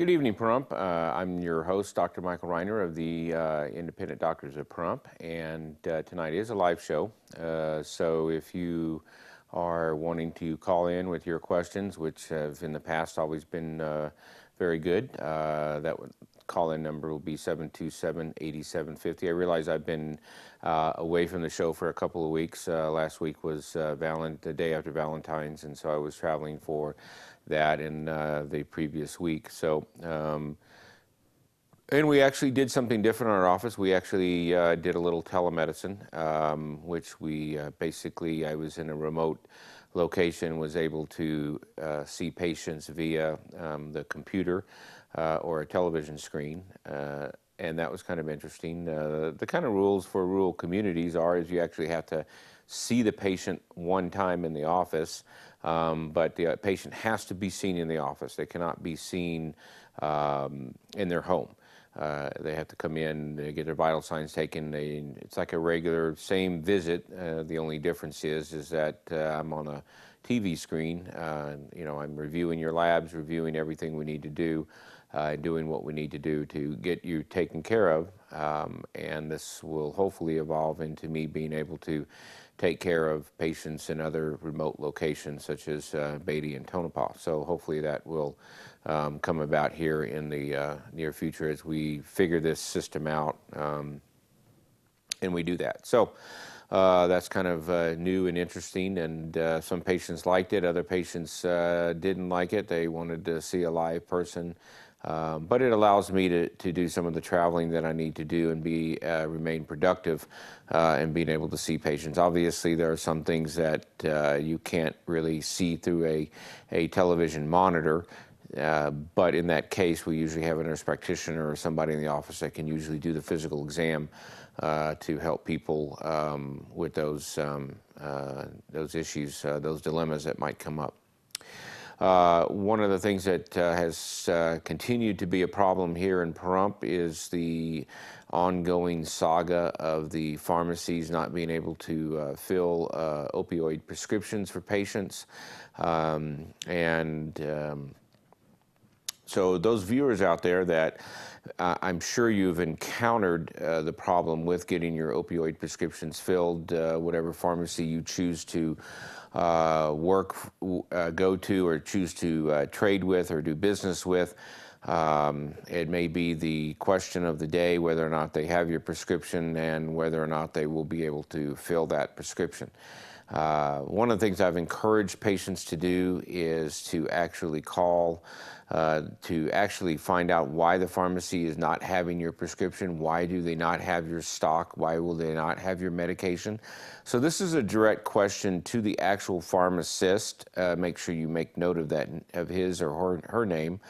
Good evening, Pahrump. I'm your host, Dr. Michael Reiner of the Independent Doctors of Pahrump, and tonight is a live show. So if you are wanting to call in with your questions, which have in the past always been very good, that call-in number will be 727-8750. I realize I've been away from the show for a couple of weeks. Last week was the day after Valentine's, and so I was traveling for that in the previous week. So, and we actually did something different in our office. We actually did a little telemedicine, which we basically, I was in a remote location, was able to see patients via the computer or a television screen. And that was kind of interesting. The kind of rules for rural communities is you actually have to see the patient one time in the office, but the patient has to be seen in the office. They cannot be seen in their home. They have to come in, they get their vital signs taken. It's like a regular same visit. The only difference is that I'm on a TV screen. I'm reviewing your labs, reviewing everything we need to do, doing what we need to do to get you taken care of. And this will hopefully evolve into me being able to take care of patients in other remote locations such as Beatty and Tonopah. So hopefully that will come about here in the near future as we figure this system out, and we do that. So that's kind of new and interesting, and some patients liked it, other patients didn't like it. They wanted to see a live person. But it allows me to do some of the traveling that I need to do and remain productive and being able to see patients. Obviously, there are some things that you can't really see through a television monitor. But in that case, we usually have a nurse practitioner or somebody in the office that can usually do the physical exam to help people with those issues, those dilemmas that might come up. One of the things that has continued to be a problem here in Pahrump is the ongoing saga of the pharmacies not being able to fill opioid prescriptions for patients. So those viewers out there that I'm sure you've encountered the problem with getting your opioid prescriptions filled, whatever pharmacy you choose to go to or choose to trade with or do business with. It may be the question of the day whether or not they have your prescription and whether or not they will be able to fill that prescription. One of the things I've encouraged patients to do is to actually call to actually find out why the pharmacy is not having your prescription. Why do they not have your stock? Why will they not have your medication? So this is a direct question to the actual pharmacist. Make sure you make note of that, of his or her name.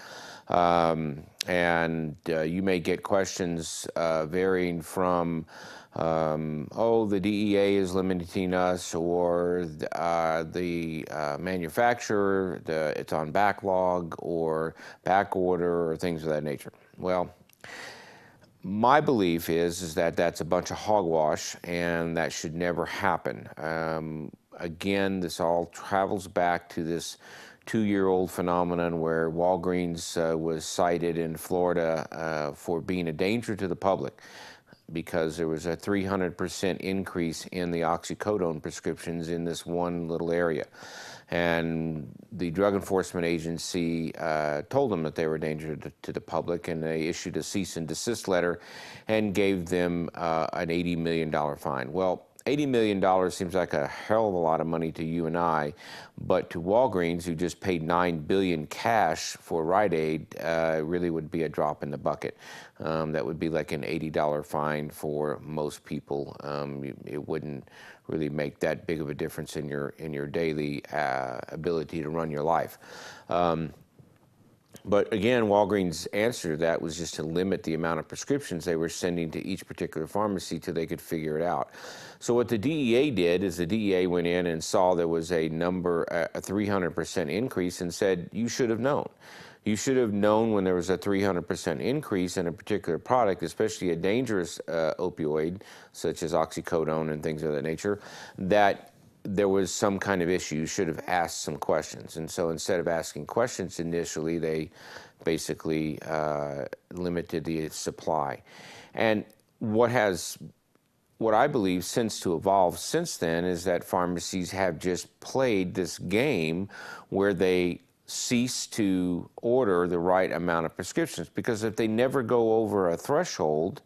And you may get questions varying from the DEA is limiting us, or the manufacturer, it's on backlog or back order or things of that nature. Well, my belief is that that's a bunch of hogwash, and that should never happen. Again, this all travels back to this 2-year-old phenomenon where Walgreens was cited in Florida for being a danger to the public, because there was a 300% increase in the oxycodone prescriptions in this one little area. And the Drug Enforcement Agency told them that they were a danger to the public, and they issued a cease and desist letter and gave them an $80 million fine. Well, $80 million seems like a hell of a lot of money to you and I, but to Walgreens, who just paid $9 billion cash for Rite Aid, really would be a drop in the bucket. That would be like an $80 fine for most people. It wouldn't really make that big of a difference in your daily ability to run your life. But again, Walgreens' answer to that was just to limit the amount of prescriptions they were sending to each particular pharmacy till they could figure it out. So what the DEA did is the DEA went in and saw there was a 300% increase and said, you should have known. You should have known when there was a 300% increase in a particular product, especially a dangerous opioid, such as oxycodone and things of that nature, that there was some kind of issue. You should have asked some questions. And so instead of asking questions initially, they basically limited the supply. And what I believe since to evolve since then is that pharmacies have just played this game where they cease to order the right amount of prescriptions, because if they never go over a threshold,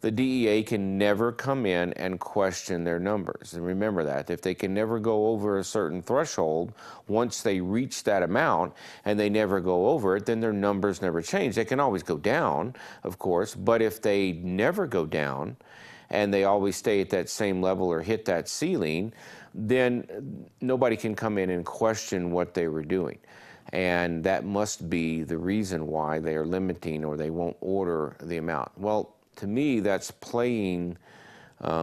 the DEA can never come in and question their numbers. And remember that. If they can never go over a certain threshold, once they reach that amount and they never go over it, then their numbers never change. They can always go down, of course, but if they never go down and they always stay at that same level or hit that ceiling, then nobody can come in and question what they were doing. And that must be the reason why they are limiting or they won't order the amount. Well, to me, that's playing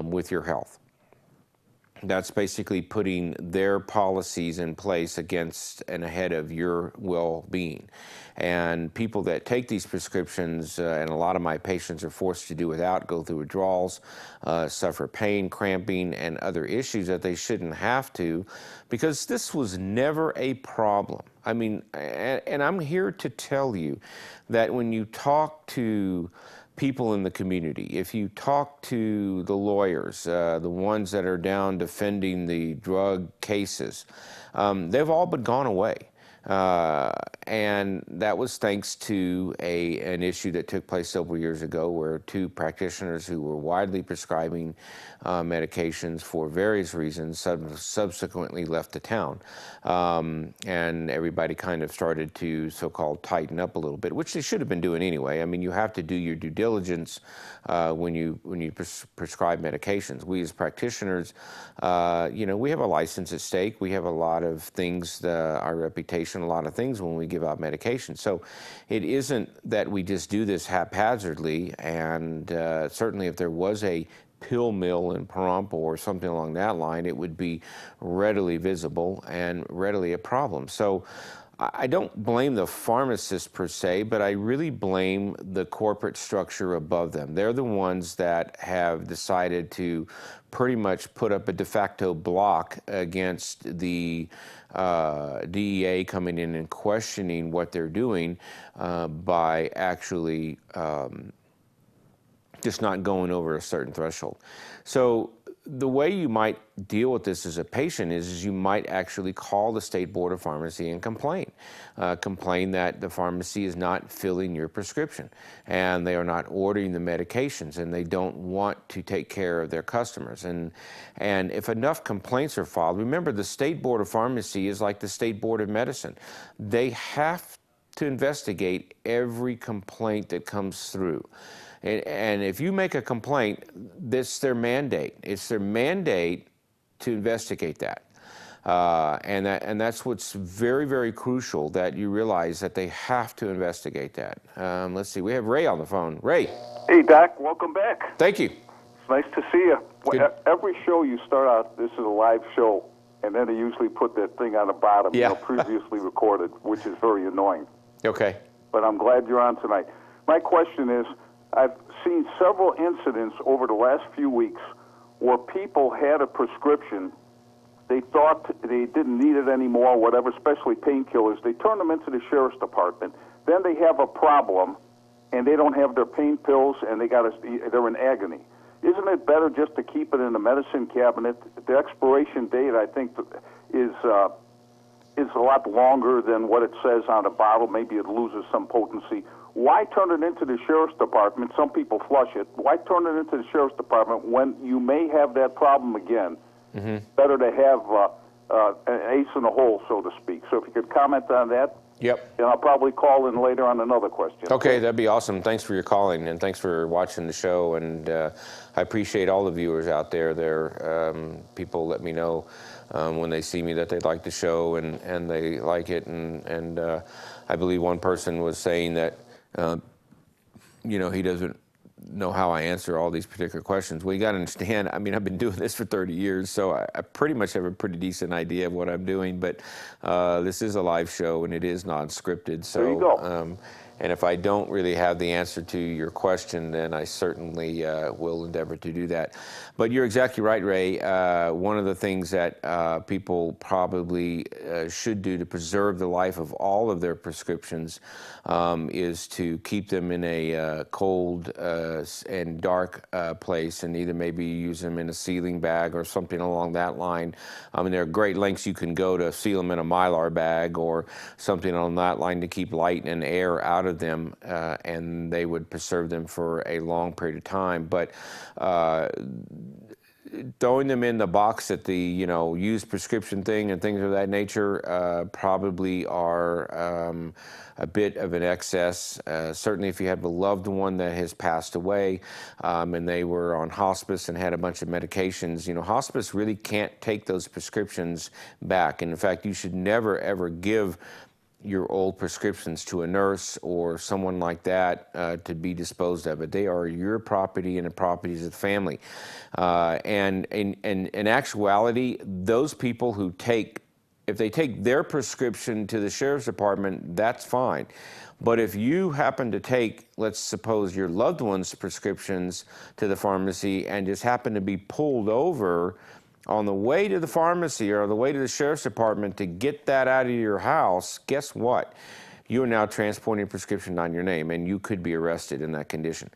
with your health. That's basically putting their policies in place against and ahead of your well-being. And people that take these prescriptions, and a lot of my patients are forced to do without, go through withdrawals, suffer pain, cramping, and other issues that they shouldn't have to, because this was never a problem. I mean, and I'm here to tell you that when you talk to people in the community, if you talk to the lawyers, the ones that are down defending the drug cases, they've all but gone away. And that was thanks to an issue that took place several years ago where two practitioners who were widely prescribing medications for various reasons subsequently left the town. And everybody kind of started to so-called tighten up a little bit, which they should have been doing anyway. I mean, you have to do your due diligence when you prescribe medications. We as practitioners, we have a license at stake. We have a lot of things, our reputation, a lot of things when we give out medication. So it isn't that we just do this haphazardly, and certainly if there was a pill mill in Pahrump or something along that line, it would be readily visible and readily a problem. So I don't blame the pharmacists per se, but I really blame the corporate structure above them. They're the ones that have decided to pretty much put up a de facto block against the DEA coming in and questioning what they're doing by actually just not going over a certain threshold. So the way you might deal with this as a patient is you might actually call the State Board of Pharmacy and complain. Complain that the pharmacy is not filling your prescription and they are not ordering the medications and they don't want to take care of their customers. And if enough complaints are filed, remember the State Board of Pharmacy is like the State Board of Medicine. They have to investigate every complaint that comes through. And if you make a complaint, that's their mandate. It's their mandate to investigate that. And that's what's very, very crucial, that you realize that they have to investigate that. Let's see, we have Ray on the phone. Ray. Hey, Doc, welcome back. Thank you. It's nice to see you. Every show you start out, this is a live show, and then they usually put that thing on the bottom, previously recorded, which is very annoying. Okay. But I'm glad you're on tonight. My question is, I've seen several incidents over the last few weeks where people had a prescription, they thought they didn't need it anymore, whatever, especially painkillers. They turn them into the sheriff's department. Then they have a problem, and they don't have their pain pills, and they're in agony. Isn't it better just to keep it in the medicine cabinet? The expiration date, I think, is a lot longer than what it says on the bottle. Maybe it loses some potency. Why turn it into the sheriff's department? Some people flush it. Why turn it into the sheriff's department when you may have that problem again? Mm-hmm. Better to have an ace in the hole, so to speak. So if you could comment on that. Yep. And I'll probably call in later on another question. Okay, that'd be awesome. Thanks for your calling, and thanks for watching the show. And I appreciate all the viewers out there. People let me know when they see me that they like the show and they like it. And I believe one person was saying that, he doesn't know how I answer all these particular questions. Well, you got to understand, I mean, I've been doing this for 30 years, so I pretty much have a pretty decent idea of what I'm doing, but this is a live show and it is non-scripted. So, there you go. And if I don't really have the answer to your question, then I certainly will endeavor to do that. But you're exactly right, Ray. One of the things that people probably should do to preserve the life of all of their prescriptions is to keep them in a cold and dark place, and either maybe use them in a sealing bag or something along that line. I mean, there are great lengths you can go to seal them in a Mylar bag or something on that line to keep light and air out of them, and they would preserve them for a long period of time. But throwing them in the box at the used prescription thing and things of that nature probably are a bit of an excess. Certainly if you have a loved one that has passed away and they were on hospice and had a bunch of medications, hospice really can't take those prescriptions back. And in fact, you should never ever give your old prescriptions to a nurse or someone like that to be disposed of. It. They are your property and the properties of the family. And in actuality, those people who if they take their prescription to the sheriff's department, that's fine. But if you happen to take, let's suppose, your loved one's prescriptions to the pharmacy and just happen to be pulled over on the way to the pharmacy or the way to the sheriff's department to get that out of your house, guess what? You are now transporting a prescription on your name, and you could be arrested in that condition.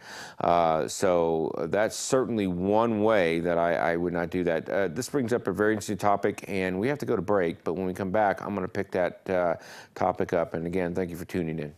So that's certainly one way that I would not do that. This brings up a very interesting topic, and we have to go to break, but when we come back, I'm going to pick that topic up. And again, thank you for tuning in.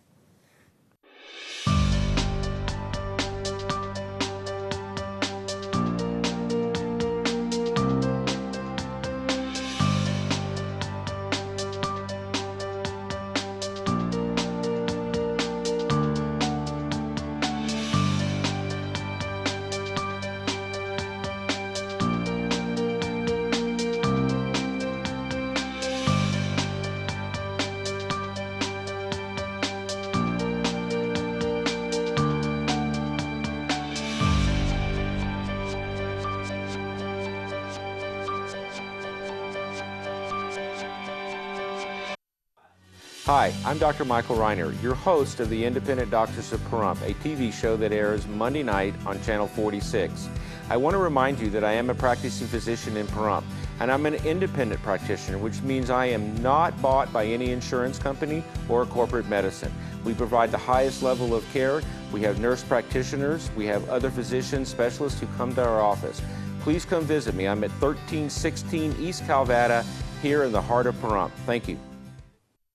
Hi, I'm Dr. Michael Reiner, your host of the Independent Doctors of Pahrump, a TV show that airs Monday night on Channel 46. I want to remind you that I am a practicing physician in Pahrump, and I'm an independent practitioner, which means I am not bought by any insurance company or corporate medicine. We provide the highest level of care. We have nurse practitioners. We have other physicians, specialists who come to our office. Please come visit me. I'm at 1316 East Calvada here in the heart of Pahrump. Thank you.